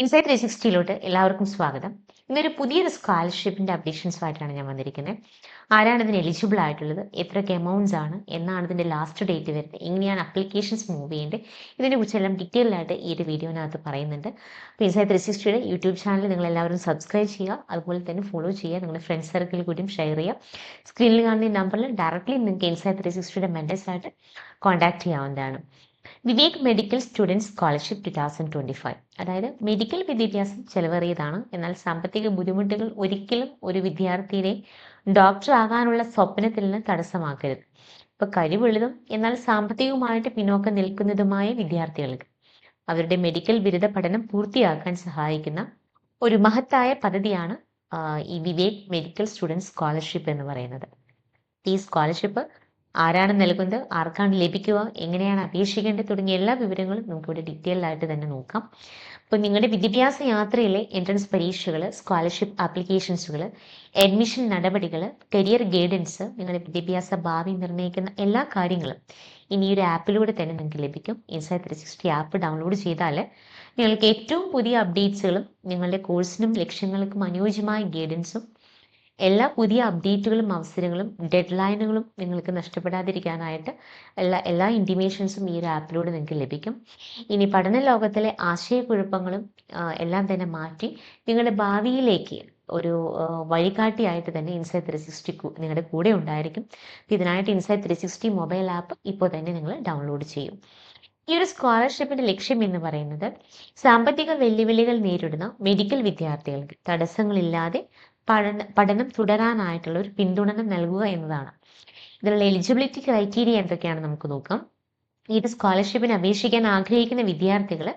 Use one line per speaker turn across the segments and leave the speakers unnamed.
Insight 360 എല്ലാവർക്കും സ്വാഗതം. ഇന്നൊരു പുതിയൊരു സ്കോളർഷിപ്പിന്റെ അപ്ഡേഷൻസുമായിട്ടാണ് ഞാൻ വന്നിരിക്കുന്നത്. ആരാണ് ഇതിന് എലിജിബിൾ ആയിട്ടുള്ളത്, എത്രയൊക്കെ എമൗണ്ട്സ് ആണ്, എന്നാണ് ഇതിന്റെ ലാസ്റ്റ് ഡേറ്റ് വരുന്നത്, എങ്ങനെയാണ് അപ്ലിക്കേഷൻസ് മൂവ് ചെയ്യേണ്ടത്, ഇതിനെ കുറിച്ചെല്ലാം ഡീറ്റെയിൽ ആയിട്ട് ഈ ഒരു വീഡിയോനകത്ത് പറയുന്നുണ്ട്. അപ്പോൾ ഇൻസൈറ്റ് 360 യൂട്യൂബ് ചാനൽ നിങ്ങൾ എല്ലാവരും സബ്സ്ക്രൈബ് ചെയ്യുക, അതുപോലെ തന്നെ ഫോളോ ചെയ്യുക, നിങ്ങളുടെ ഫ്രണ്ട്സ് സർക്കിളിൽ കൂടിയും ഷെയർ ചെയ്യുക. സ്ക്രീനിൽ കാണുന്ന ഈ നമ്പറിൽ ഡയറക്റ്റ്ലി നിങ്ങൾക്ക് ഇൻസൈറ്റ് 360 മെമ്പേഴ്സായിട്ട് കോൺടാക്ട് ചെയ്യാവുന്നതാണ്. Vivek medical student scholarship 2025. അതായത് മെഡിക്കൽ വിദ്യാഭ്യാസം ചെലവേറിയതാണ്, എന്നാൽ സാമ്പത്തിക ബുദ്ധിമുട്ടുകൾ ഒരിക്കലും ഒരു വിദ്യാർത്ഥിയെ ഡോക്ടർ ആകാനുള്ള സ്വപ്നത്തിൽ നിന്ന് തടസ്സമാക്കരുത്. ഇപ്പൊ കഴിവുള്ളതും എന്നാൽ സാമ്പത്തികമായിട്ട് പിന്നോക്കം നിൽക്കുന്നതുമായ വിദ്യാർത്ഥികൾക്ക് അവരുടെ മെഡിക്കൽ ബിരുദ പഠനം പൂർത്തിയാക്കാൻ സഹായിക്കുന്ന ഒരു മഹത്തായ പദ്ധതിയാണ് ഈ വിവേക് മെഡിക്കൽ സ്റ്റുഡൻറ് സ്കോളർഷിപ്പ് എന്ന് പറയുന്നത്. ഈ സ്കോളർഷിപ്പ് ആരാണ് നൽകുന്നത്, ആർക്കാണ് ലഭിക്കുക, എങ്ങനെയാണ് അപേക്ഷിക്കേണ്ടത് തുടങ്ങിയ എല്ലാ വിവരങ്ങളും നമുക്കിവിടെ ഡീറ്റെയിൽ ആയിട്ട് തന്നെ നോക്കാം. അപ്പോൾ നിങ്ങളുടെ വിദ്യാഭ്യാസ യാത്രയിലെ എൻട്രൻസ് പരീക്ഷകൾ, സ്കോളർഷിപ്പ് ആപ്ലിക്കേഷൻസുകൾ, അഡ്മിഷൻ നടപടികൾ, കരിയർ ഗൈഡൻസ്, നിങ്ങളുടെ വിദ്യാഭ്യാസ ഭാവി നിർണ്ണയിക്കുന്ന എല്ലാ കാര്യങ്ങളും ഇനി ഒരു ആപ്പിലൂടെ തന്നെ നിങ്ങൾക്ക് ലഭിക്കും. ഇൻസൈറ്റ് 360 ആപ്പ് ഡൗൺലോഡ് ചെയ്താൽ നിങ്ങൾക്ക് ഏറ്റവും പുതിയ അപ്ഡേറ്റ്സുകളും നിങ്ങളുടെ കോഴ്സിനും ലക്ഷ്യങ്ങൾക്കും അനുയോജ്യമായ ഗൈഡൻസും എല്ലാ പുതിയ അപ്ഡേറ്റുകളും അവസരങ്ങളും ഡെഡ് ലൈനുകളും നിങ്ങൾക്ക് നഷ്ടപ്പെടാതിരിക്കാനായിട്ട് എല്ലാ ഇൻറ്റിമേഷൻസും ഈ ഒരു ആപ്പിലൂടെ നിങ്ങൾക്ക് ലഭിക്കും. ഇനി പഠന ലോകത്തിലെ ആശയക്കുഴപ്പങ്ങളും എല്ലാം തന്നെ മാറ്റി നിങ്ങളുടെ ഭാവിയിലേക്ക് ഒരു വഴികാട്ടിയായിട്ട് തന്നെ ഇൻസൈറ്റ് 360 നിങ്ങളുടെ കൂടെ ഉണ്ടായിരിക്കും. ഇതിനായിട്ട് ഇൻസൈറ്റ് 360 മൊബൈൽ ആപ്പ് ഇപ്പോൾ തന്നെ നിങ്ങൾ ഡൗൺലോഡ് ചെയ്യും. ഈ ഒരു സ്കോളർഷിപ്പിന്റെ ലക്ഷ്യം എന്ന് പറയുന്നത് സാമ്പത്തിക വെല്ലുവിളികൾ നേരിടുന്ന മെഡിക്കൽ വിദ്യാർത്ഥികൾക്ക് തടസ്സങ്ങളില്ലാതെ പഠനം തുടരാനായിട്ടുള്ള ഒരു പിന്തുണ നൽകുക എന്നതാണ്. ഇതിനുള്ള എലിജിബിലിറ്റി ക്രൈറ്റീരിയ എന്തൊക്കെയാണ് നമുക്ക് നോക്കാം. ഈ സ്കോളർഷിപ്പിന് അപേക്ഷിക്കാൻ ആഗ്രഹിക്കുന്ന വിദ്യാർത്ഥികൾ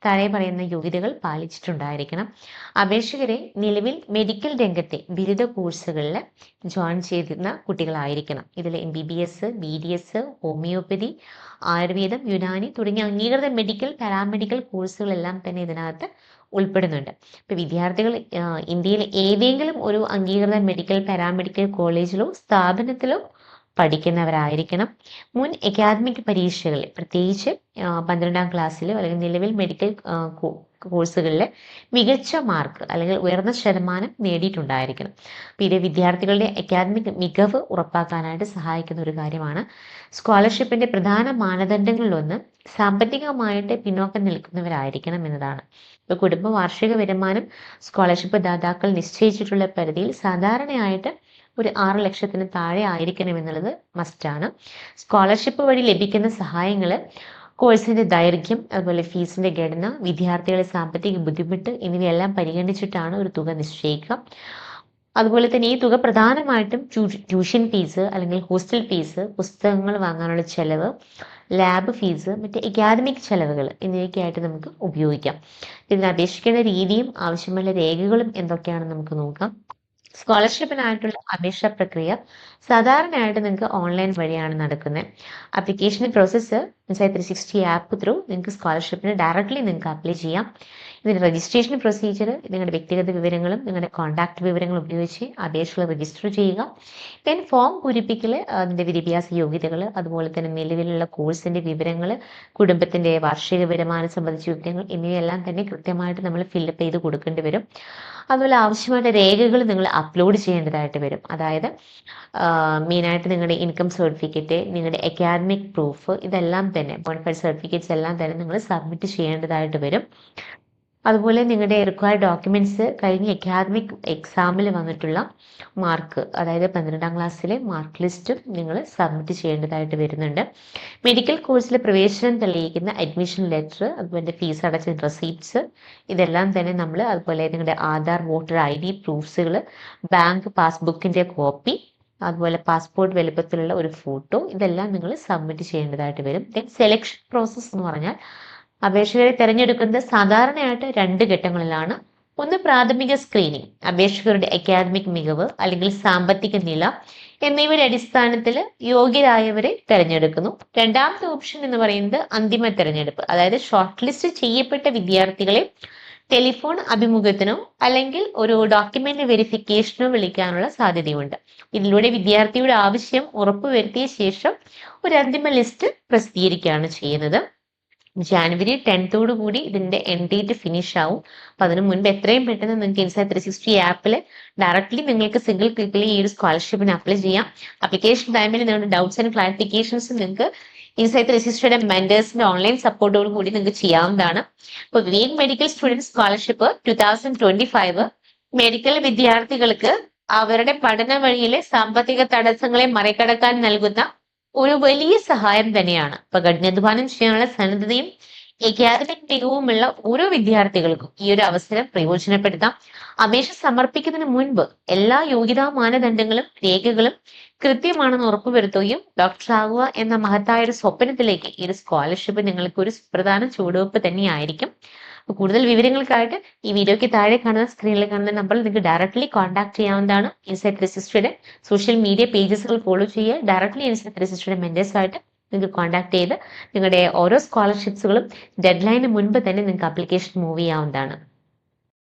താഴെ പറയുന്ന യോഗ്യതകൾ പാലിച്ചിട്ടുണ്ടായിരിക്കണം. അപേക്ഷകരെ നിലവിൽ മെഡിക്കൽ രംഗത്തെ ബിരുദ കോഴ്സുകളിൽ ജോയിൻ ചെയ്തിരുന്ന കുട്ടികളായിരിക്കണം. ഇതിൽ MBBS, BDS, ഹോമിയോപ്പതി, ആയുർവേദം, യുനാനി തുടങ്ങിയ അംഗീകൃത മെഡിക്കൽ പാരാമെഡിക്കൽ കോഴ്സുകളെല്ലാം തന്നെ ഇതിനകത്ത് ഉൾപ്പെടുന്നുണ്ട്. ഇപ്പൊ വിദ്യാർത്ഥികൾ ഇന്ത്യയിൽ ഏതെങ്കിലും ഒരു അംഗീകൃത മെഡിക്കൽ പാരാമെഡിക്കൽ കോളേജിലോ സ്ഥാപനത്തിലോ പഠിക്കുന്നവരായിരിക്കണം. മുൻ അക്കാദമിക് പരീക്ഷകളിൽ പ്രത്യേകിച്ച് 12ാം ക്ലാസ്സിലോ അല്ലെങ്കിൽ നിലവിൽ മെഡിക്കൽ കോഴ്സുകളിൽ മികച്ച മാർക്ക് അല്ലെങ്കിൽ ഉയർന്ന ശതമാനം നേടിയിട്ടുണ്ടായിരിക്കണം. അപ്പോൾ ഇത് വിദ്യാർത്ഥികളുടെ അക്കാദമിക് മികവ് ഉറപ്പാക്കാനായിട്ട് സഹായിക്കുന്ന ഒരു കാര്യമാണ്. സ്കോളർഷിപ്പിന്റെ പ്രധാന മാനദണ്ഡങ്ങളിലൊന്ന് സാമ്പത്തികമായിട്ട് പിന്നോക്കം നിൽക്കുന്നവരായിരിക്കണം എന്നതാണ്. ഇപ്പോൾ കുടുംബ വാർഷിക വരുമാനം സ്കോളർഷിപ്പ് ദാതാക്കൾ നിശ്ചയിച്ചിട്ടുള്ള പരിധിയിൽ സാധാരണയായിട്ട് ഒരു 6 ലക്ഷത്തിന് താഴെ ആയിരിക്കണം എന്നുള്ളത് മസ്റ്റാണ്. സ്കോളർഷിപ്പ് വഴി ലഭിക്കുന്ന സഹായങ്ങൾ കോഴ്സിന്റെ ദൈർഘ്യം, അതുപോലെ ഫീസിന്റെ ഘടന, വിദ്യാർത്ഥികളുടെ സാമ്പത്തിക ബുദ്ധിമുട്ട് എന്നിവയെല്ലാം പരിഗണിച്ചിട്ടാണ് ഒരു തുക നിശ്ചയിക്കുക. അതുപോലെ തന്നെ ഈ തുക പ്രധാനമായിട്ടും ട്യൂഷൻ ഫീസ് അല്ലെങ്കിൽ ഹോസ്റ്റൽ ഫീസ്, പുസ്തകങ്ങൾ വാങ്ങാനുള്ള ചെലവ്, ലാബ് ഫീസ്, മറ്റ് അക്കാദമിക് ചെലവുകൾ എന്നിവയ്ക്കായിട്ട് നമുക്ക് ഉപയോഗിക്കാം. ഇതിന് അപേക്ഷിക്കേണ്ട രീതിയും ആവശ്യമുള്ള രേഖകളും എന്തൊക്കെയാണെന്ന് നമുക്ക് നോക്കാം. സ്കോളർഷിപ്പിനായിട്ടുള്ള അപേക്ഷാ പ്രക്രിയ സാധാരണയായിട്ട് നിങ്ങൾക്ക് ഓൺലൈൻ വഴിയാണ് നടക്കുന്നത്. Application process insight 360 app through നിങ്ങൾക്ക് സ്കോളർഷിപ്പിന് ഡയറക്റ്റ്ലി നിങ്ങൾക്ക് അപ്ലൈ ചെയ്യാം. ഇതിന് രജിസ്ട്രേഷൻ പ്രൊസീജിയർ നിങ്ങളുടെ വ്യക്തിഗത വിവരങ്ങളും നിങ്ങളുടെ കോൺടാക്ട് വിവരങ്ങളും ഉപയോഗിച്ച് അപേക്ഷകൾ രജിസ്റ്റർ ചെയ്യുക. ദെൻ ഫോം പൂരിപ്പിക്കൽ, അതിൻ്റെ വിദ്യാഭ്യാസ യോഗ്യതകൾ, അതുപോലെ തന്നെ നിലവിലുള്ള കോഴ്സിൻ്റെ വിവരങ്ങൾ, കുടുംബത്തിൻ്റെ വാർഷിക വരുമാനം സംബന്ധിച്ച വിവരങ്ങൾ എന്നിവയെല്ലാം തന്നെ കൃത്യമായിട്ട് നമ്മൾ ഫില്ലപ്പ് ചെയ്ത് കൊടുക്കേണ്ടി വരും. അതുപോലെ ആവശ്യമായിട്ട് രേഖകൾ നിങ്ങൾ അപ്ലോഡ് ചെയ്യേണ്ടതായിട്ട് വരും. അതായത് മെയിനായിട്ട് നിങ്ങളുടെ ഇൻകം സർട്ടിഫിക്കറ്റ്, നിങ്ങളുടെ അക്കാദമിക് പ്രൂഫ്, ഇതെല്ലാം തന്നെ ബോണഫൈഡ് സർട്ടിഫിക്കറ്റ്സ് എല്ലാം തന്നെ നിങ്ങൾ സബ്മിറ്റ് ചെയ്യേണ്ടതായിട്ട് വരും. അതുപോലെ നിങ്ങളുടെ റിക്വയർഡ് ഡോക്യുമെന്റ്സ് കഴിഞ്ഞ അക്കാദമിക് എക്സാമിൽ വന്നിട്ടുള്ള മാർക്ക്, അതായത് 12ാം ക്ലാസ്സിലെ മാർക്ക് ലിസ്റ്റും നിങ്ങൾ സബ്മിറ്റ് ചെയ്യേണ്ടതായിട്ട് വരുന്നുണ്ട്. മെഡിക്കൽ കോഴ്സിൽ പ്രവേശനം തെളിയിക്കുന്ന അഡ്മിഷൻ ലെറ്റർ, അതുപോലെ ഫീസ് അടച്ച റെസീപ്റ്റ്സ്, ഇതെല്ലാം തന്നെ നമ്മൾ, അതുപോലെ നിങ്ങളുടെ ആധാർ, വോട്ടർ ID പ്രൂഫ്സുകൾ, ബാങ്ക് പാസ്ബുക്കിൻ്റെ കോപ്പി, അതുപോലെ പാസ്പോർട്ട് വലുപ്പത്തിലുള്ള ഒരു ഫോട്ടോ, ഇതെല്ലാം നിങ്ങൾ സബ്മിറ്റ് ചെയ്യേണ്ടതായിട്ട് വരും. ദെൻ സെലക്ഷൻ പ്രോസസ്സ് എന്ന് പറഞ്ഞാൽ അപേക്ഷകരെ തിരഞ്ഞെടുക്കുന്നത് സാധാരണയായിട്ട് 2 ഘട്ടങ്ങളിലാണ്. ഒന്ന് പ്രാഥമിക സ്ക്രീനിങ്, അപേക്ഷകരുടെ അക്കാദമിക് മികവ് അല്ലെങ്കിൽ സാമ്പത്തിക നില എന്നിവയുടെ അടിസ്ഥാനത്തിൽ യോഗ്യരായവരെ തിരഞ്ഞെടുക്കുന്നു. രണ്ടാമത്തെ ഓപ്ഷൻ എന്ന് പറയുന്നത് അന്തിമ തിരഞ്ഞെടുപ്പ്, അതായത് ഷോർട്ട് ലിസ്റ്റ് ചെയ്യപ്പെട്ട വിദ്യാർത്ഥികളെ ടെലിഫോൺ അഭിമുഖത്തിനോ അല്ലെങ്കിൽ ഒരു ഡോക്യുമെന്റ് വെരിഫിക്കേഷനോ വിളിക്കാനുള്ള സാധ്യതയുണ്ട്. ഇതിലൂടെ വിദ്യാർത്ഥിയുടെ ആവശ്യം ഉറപ്പുവരുത്തിയ ശേഷം ഒരു അന്തിമ ലിസ്റ്റ് പ്രസിദ്ധീകരിക്കുകയാണ് ചെയ്യുന്നത്. ജാനുവരി 10th കൂടി ഇതിന്റെ എൻഡ് ഡേറ്റ് ഫിനിഷ് ആവും. അപ്പൊ അതിന് മുൻപ് എത്രയും പെട്ടെന്ന് നിങ്ങൾക്ക് ഇൻസൈറ്റ് 360 ആപ്പിൽ ഡയറക്ട്ലി നിങ്ങൾക്ക് സിംഗിൾ ക്ലിക്കിൽ ഈ ഒരു സ്കോളർഷിപ്പിന് അപ്ലൈ ചെയ്യാം. അപ്ലിക്കേഷൻ ടൈമിൽ നിങ്ങളുടെ ഡൗട്ട്സ് ആൻഡ് ക്ലാരിഫിക്കേഷൻസ് നിങ്ങൾക്ക് ഇൻസൈറ്റ് 360യുടെ മെന്റേഴ്സിന്റെ ഓൺലൈൻ സപ്പോർട്ടോട് കൂടി നിങ്ങൾക്ക് ചെയ്യാവുന്നതാണ്. ഇപ്പൊ Vivek medical student scholarship 2025 medical വിദ്യാർത്ഥികൾക്ക് അവരുടെ പഠന വഴിയിലെ സാമ്പത്തിക തടസ്സങ്ങളെ മറികടക്കാൻ നൽകുന്ന ഒരു വലിയ സഹായം തന്നെയാണ്. ഇപ്പൊ കഠിനാധ്വാനം ചെയ്യാനുള്ള സന്നദ്ധതയും അക്കാദമിക് മികവുമുള്ള ഓരോ വിദ്യാർത്ഥികൾക്കും ഈ ഒരു അവസരം പ്രയോജനപ്പെടുത്താം. അപേക്ഷ സമർപ്പിക്കുന്നതിന് മുൻപ് എല്ലാ യോഗ്യതാ മാനദണ്ഡങ്ങളും രേഖകളും കൃത്യമാണെന്ന് ഉറപ്പുവരുത്തുകയും ഡോക്ടറാകുക എന്ന മഹത്തായ ഒരു സ്വപ്നത്തിലേക്ക് ഈ ഒരു സ്കോളർഷിപ്പ് നിങ്ങൾക്ക് ഒരു സുപ്രധാന ചുവടുവെപ്പ് തന്നെയായിരിക്കും. കൂടുതൽ വിവരങ്ങൾക്കായിട്ട് ഈ വീഡിയോയ്ക്ക് താഴെ കാണുന്ന സ്ക്രീനിൽ കാണുന്ന നമ്പറിൽ നിങ്ങൾക്ക് ഡയറക്ട്ലി കോൺടാക്ട് ചെയ്യാവുന്നതാണ്. ഇൻസൈറ്റ് 360യുടെ സോഷ്യൽ മീഡിയ പേജസുകൾ ഫോളോ ചെയ്യുക. ഡയറക്ട്ലി ഇൻസൈറ്റ് 360യുടെ മെന്റേഴ്സായിട്ട് നിങ്ങൾക്ക് കോൺടാക്ട് ചെയ്ത് നിങ്ങളുടെ ഓരോ സ്കോളർഷിപ്സുകളും ഡെഡ് ലൈന് മുൻപ് തന്നെ നിങ്ങൾക്ക് ആപ്ലിക്കേഷൻ മൂവ് ചെയ്യാവുന്നതാണ്.